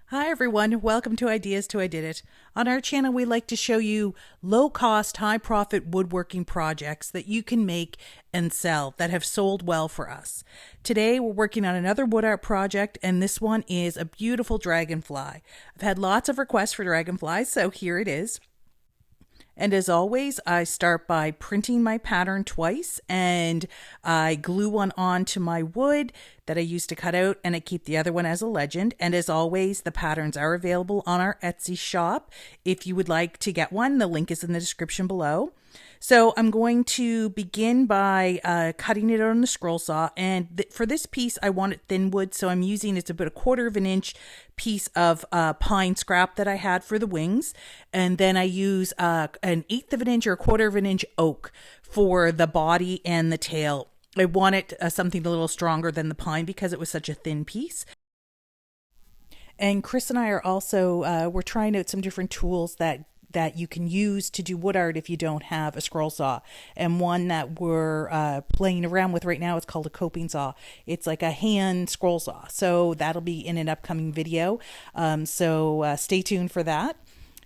Hi everyone, welcome to Ideas to I Did It. On our channel, we like to show you low cost, high profit woodworking projects that you can make and sell that have sold well for us. Today, we're working on another wood art project, and this one is a beautiful dragonfly. I've had lots of requests for dragonflies, so here it is. And as always, I start by printing my pattern twice and I glue one onto my wood that I use to cut out, and I keep the other one as a legend. And as always, the patterns are available on our Etsy shop. If you would like to get one, the link is in the description below. So I'm going to begin by cutting it on the scroll saw, and for this piece I want it thin wood, so I'm using, it's about 1/4 of an inch piece of pine scrap that I had for the wings, and then I use an 1/8 of an inch or 1/4 of an inch oak for the body and the tail. I want it something a little stronger than the pine because it was such a thin piece. And Chris and I are also we're trying out some different tools that you can use to do wood art if you don't have a scroll saw. And one that we're playing around with right now is called a coping saw. It's like a hand scroll saw. So that'll be in an upcoming video. So stay tuned for that.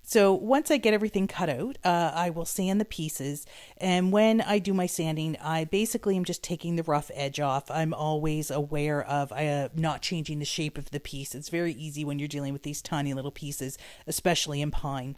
So once I get everything cut out, I will sand the pieces. And when I do my sanding, I basically am just taking the rough edge off. I'm always aware of not changing the shape of the piece. It's very easy when you're dealing with these tiny little pieces, especially in pine.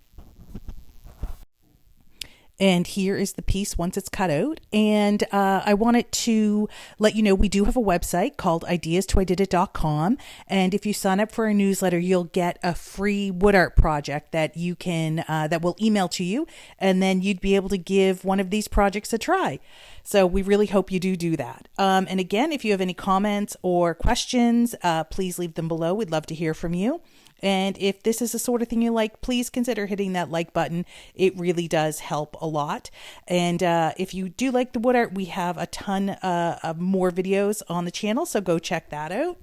And here is the piece once it's cut out. And I wanted to let you know we do have a website called ideastoididit.com. And if you sign up for our newsletter, you'll get a free wood art project that you can that will email to you. And then you'd be able to give one of these projects a try. So we really hope you do that. And again, if you have any comments or questions, please leave them below. We'd love to hear from you. And if this is the sort of thing you like, please consider hitting that like button. It really does help a lot. And if you do like the wood art, we have a ton of more videos on the channel, so go check that out.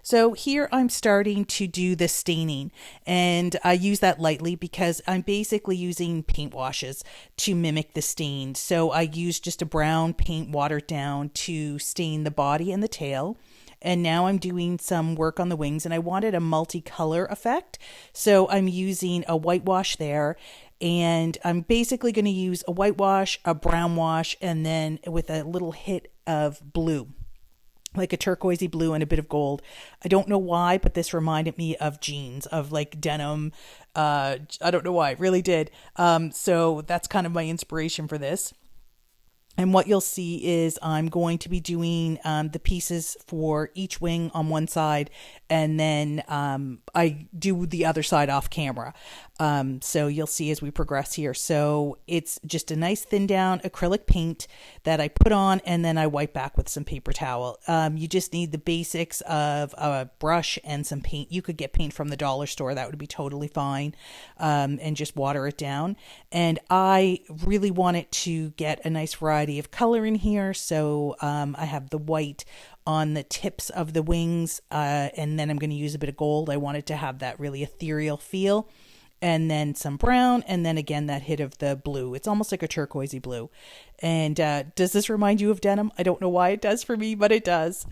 So here I'm starting to do the staining, and I use that lightly because I'm basically using paint washes to mimic the stain. So I use just a brown paint watered down to stain the body and the tail. And now I'm doing some work on the wings, and I wanted a multicolor effect. So I'm using a whitewash there, and I'm basically going to use a whitewash, a brown wash, and then with a little hit of blue, like a turquoisey blue and a bit of gold. I don't know why, but this reminded me of jeans, of like denim. I don't know why, it really did. So that's kind of my inspiration for this. And what you'll see is I'm going to be doing the pieces for each wing on one side, and then I do the other side off camera. So you'll see as we progress here. So it's just a nice thin down acrylic paint that I put on, and then I wipe back with some paper towel. You just need the basics of a brush and some paint. You could get paint from the dollar store. That would be totally fine. And just water it down. And I really wanted to get a nice variety of color in here, so I have the white on the tips of the wings, and then I'm going to use a bit of gold. I wanted to have that really ethereal feel, and then some brown, and then again that hit of the blue. It's almost like a turquoisey blue. And does this remind you of denim? I don't know why it does for me, but it does.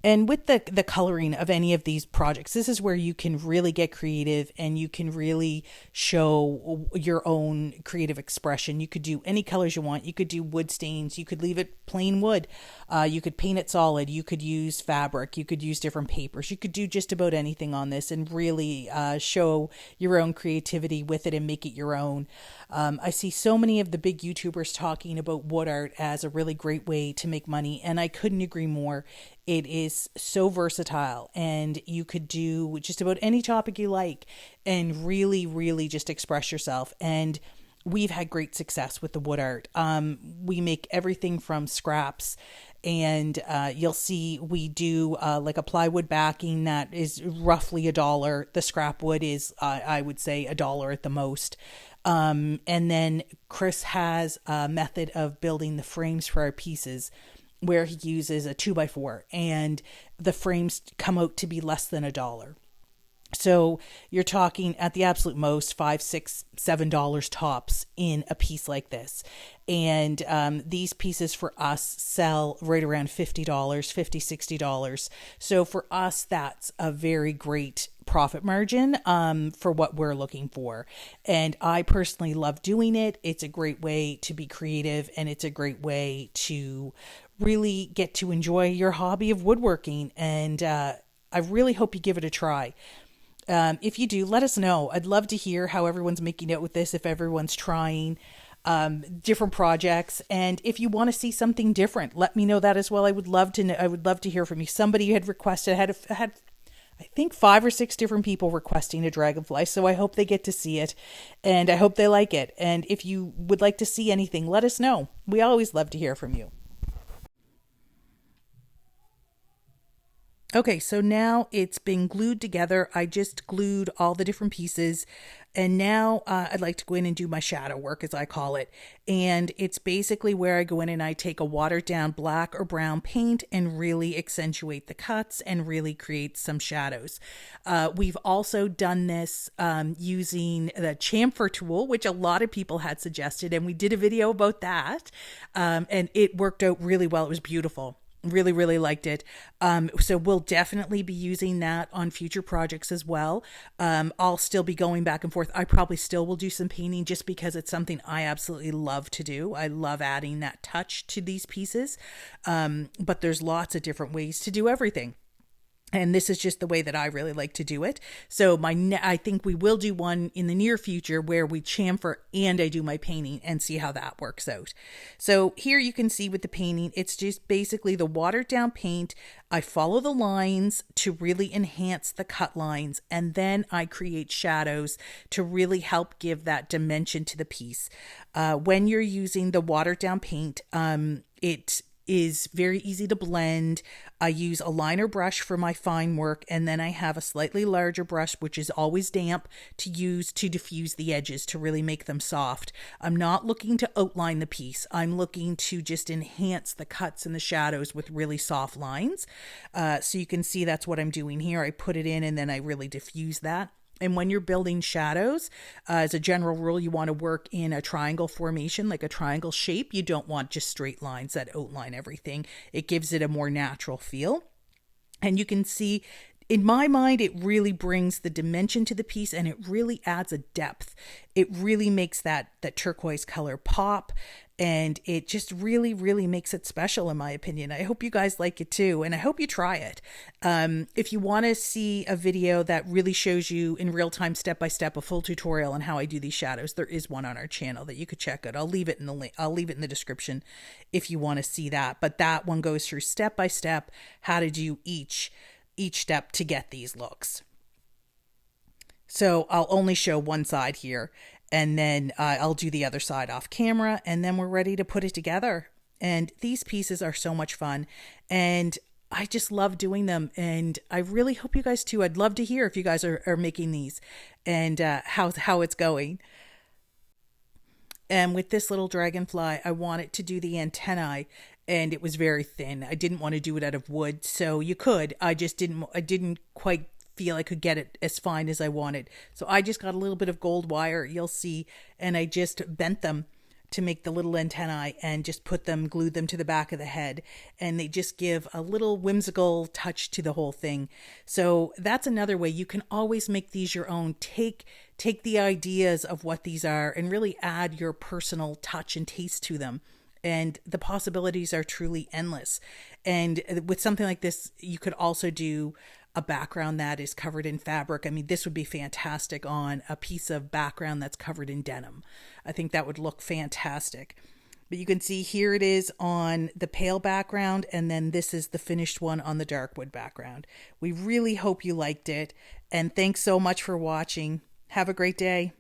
And with the coloring of any of these projects, this is where you can really get creative and you can really show your own creative expression. You could do any colors you want. You could do wood stains. You could leave it plain wood. You could paint it solid. You could use fabric. You could use different papers. You could do just about anything on this and really show your own creativity with it and make it your own. I see so many of the big YouTubers talking about wood art as a really great way to make money, and I couldn't agree more. It is so versatile, and you could do just about any topic you like and really, really just express yourself. And we've had great success with the wood art. We make everything from scraps, and you'll see we do like a plywood backing that is roughly $1. The scrap wood is, I would say, $1 at the most. And then Chris has a method of building the frames for our pieces where he uses a 2x4, and the frames come out to be less than $1. So you're talking at the absolute most $5, $6, $7 tops in a piece like this. And these pieces for us sell right around $50, $50, $60. So for us, that's a very great profit margin for what we're looking for. And I personally love doing it. It's a great way to be creative, and it's a great way to really get to enjoy your hobby of woodworking. And I really hope you give it a try. If you do, let us know. I'd love to hear how everyone's making out with this, if everyone's trying different projects. And if you want to see something different, let me know that as well. I would love to know. I would love to hear from you. Somebody had requested, had I think 5 or 6 different people requesting a dragonfly. So I hope they get to see it, and I hope they like it. And if you would like to see anything, let us know. We always love to hear from you. Okay, so now it's been glued together. I just glued all the different pieces, and now I'd like to go in and do my shadow work, as I call it. And it's basically where I go in and I take a watered down black or brown paint and really accentuate the cuts and really create some shadows. We've also done this using the chamfer tool, which a lot of people had suggested, and we did a video about that, and it worked out really well. It was beautiful. Really, really liked it. So we'll definitely be using that on future projects as well. I'll still be going back and forth. I probably still will do some painting just because it's something I absolutely love to do. I love adding that touch to these pieces. But there's lots of different ways to do everything. And this is just the way that I really like to do it. So I think we will do one in the near future where we chamfer and I do my painting and see how that works out. So here you can see with the painting, it's just basically the watered down paint. I follow the lines to really enhance the cut lines, and then I create shadows to really help give that dimension to the piece. When you're using the watered down paint, it is very easy to blend. I use a liner brush for my fine work, and then I have a slightly larger brush, which is always damp, to use to diffuse the edges to really make them soft. I'm not looking to outline the piece. I'm looking to just enhance the cuts and the shadows with really soft lines. So you can see that's what I'm doing here. I put it in and then I really diffuse that. And when you're building shadows, as a general rule, you want to work in a triangle formation, like a triangle shape. You don't want just straight lines that outline everything. It gives it a more natural feel. And you can see, in my mind, it really brings the dimension to the piece, and it really adds a depth. It really makes that turquoise color pop, and it just really, really makes it special, in my opinion. I hope you guys like it too, and I hope you try it. If you want to see a video that really shows you in real time, step by step, a full tutorial on how I do these shadows, there is one on our channel that you could check out. I'll leave it in the link. I'll leave it in the description if you want to see that. But that one goes through step by step how to do each step to get these looks. So I'll only show one side here, and then I'll do the other side off camera, and then we're ready to put it together. And these pieces are so much fun, and I just love doing them, and I really hope you guys too. I'd love to hear if you guys are making these and how it's going. And with this little dragonfly, I wanted to do the antennae, and it was very thin. I didn't want to do it out of wood, so you could. I didn't quite feel I could get it as fine as I wanted. So I just got a little bit of gold wire, you'll see, and I just bent them to make the little antennae and just glued them to the back of the head. And they just give a little whimsical touch to the whole thing. So that's another way. You can always make these your own. Take the ideas of what these are and really add your personal touch and taste to them. And the possibilities are truly endless. And with something like this, you could also do a background that is covered in fabric. I mean, this would be fantastic on a piece of background that's covered in denim. I think that would look fantastic. But you can see here it is on the pale background, and then this is the finished one on the dark wood background. We really hope you liked it, and thanks so much for watching. Have a great day.